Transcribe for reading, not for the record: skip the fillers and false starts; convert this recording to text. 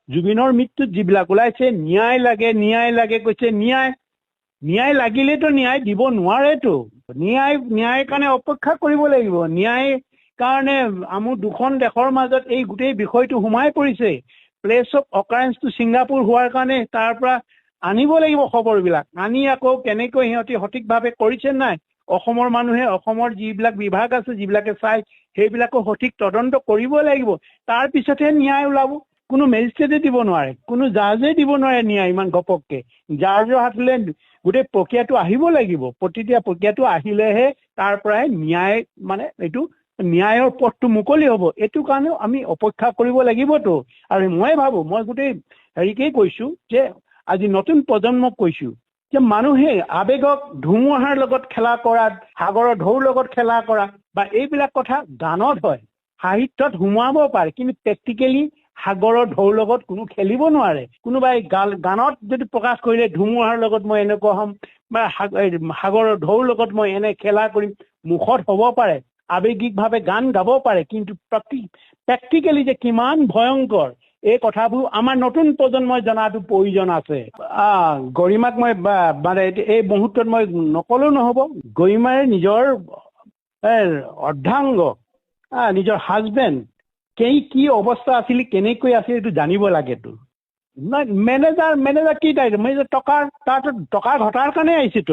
জুবিনৰ মৃত্যুত যিবিলাক ওলাইছে ন্যায় লাগে কৈছে, ন্যায় লাগিলেতো ন্যায় দিব নোৱাৰেতো। ন্যায়ৰ কাৰণে অপেক্ষা কৰিব লাগিব। ন্যায় কাৰণে আমাৰ দুখন দেশৰ মাজত এই গোটেই বিষয়টো সোমাই পৰিছে। প্লেচ অফ অকাৰেঞ্চটো ছিংগাপুৰ হোৱাৰ কাৰণে তাৰ পৰা আনিব লাগিব খবৰবিলাক, আনি আকৌ কেনেকৈ সিহঁতি সঠিকভাৱে কৰিছে নাই, অসমৰ মানুহে, অসমৰ যিবিলাক বিভাগ আছে যিবিলাকে চাই সেইবিলাকো সঠিক তদন্ত কৰিব লাগিব। তাৰপিছতহে ন্যায় ওলাব। কোনো মেজিষ্ট্ৰেটে দিব নোৱাৰে, কোনো জাজে দিব নোৱাৰে ন্যায় ইমান ঘপককে। জাজৰ হাতলৈ গোটেই প্ৰক্ৰিয়াটো আহিব লাগিব। প্ৰতিটো প্ৰক্ৰিয়াটো আহিলেহে তাৰ পৰাই ন্যায় মানে এইটো ন্যায়ৰ পথটো মুকলি হ'ব। এইটো কাৰণেও আমি অপেক্ষা কৰিব লাগিবতো। আৰু মই ভাবোঁ, মই গোটেই হেৰিকেই কৈছোঁ যে আজি নতুন প্ৰজন্মক কৈছোঁ যে মানুহে আৱেগক ধুমুহাৰ লগত খেলা কৰা, সাগৰৰ ঢৌৰ লগত খেলা কৰা বা এইবিলাক কথা গানত হয়, সাহিত্যত সোমোৱাব পাৰে, কিন্তু প্ৰেক্টিকেলি সাগৰৰ ঢৌৰ লগত কোনো খেলিব নোৱাৰে। কোনোবাই গানত যদি প্ৰকাশ কৰিলে ধুমুহাৰ লগত মই এনেকুৱা হ'ম বা সাগৰৰ ঢৌৰ লগত মই এনে খেলা কৰিম, মুখত হ'ব পাৰে, আৱেগিকভাৱে গান গাব পাৰে, কিন্তু প্ৰেক্টিকেলি যে কিমান ভয়ংকৰ এই কথাবোৰ আমাৰ নতুন প্ৰজন্মই জনাটো প্ৰয়োজন আছে। গৰিমাক মই মানে এই মুহূৰ্তত মই নকলেও নহ'ব। গৰিমাৰ নিজৰ অৰ্ধাংগ, নিজৰ হাজবেণ্ড কি অৱস্থা আছিল, কেনেকৈ আছিল এইটো জানিব লাগেতো। মেনেজাৰ কি টাইপ, টকা ঘটাৰ কাৰণে আহিছেতো।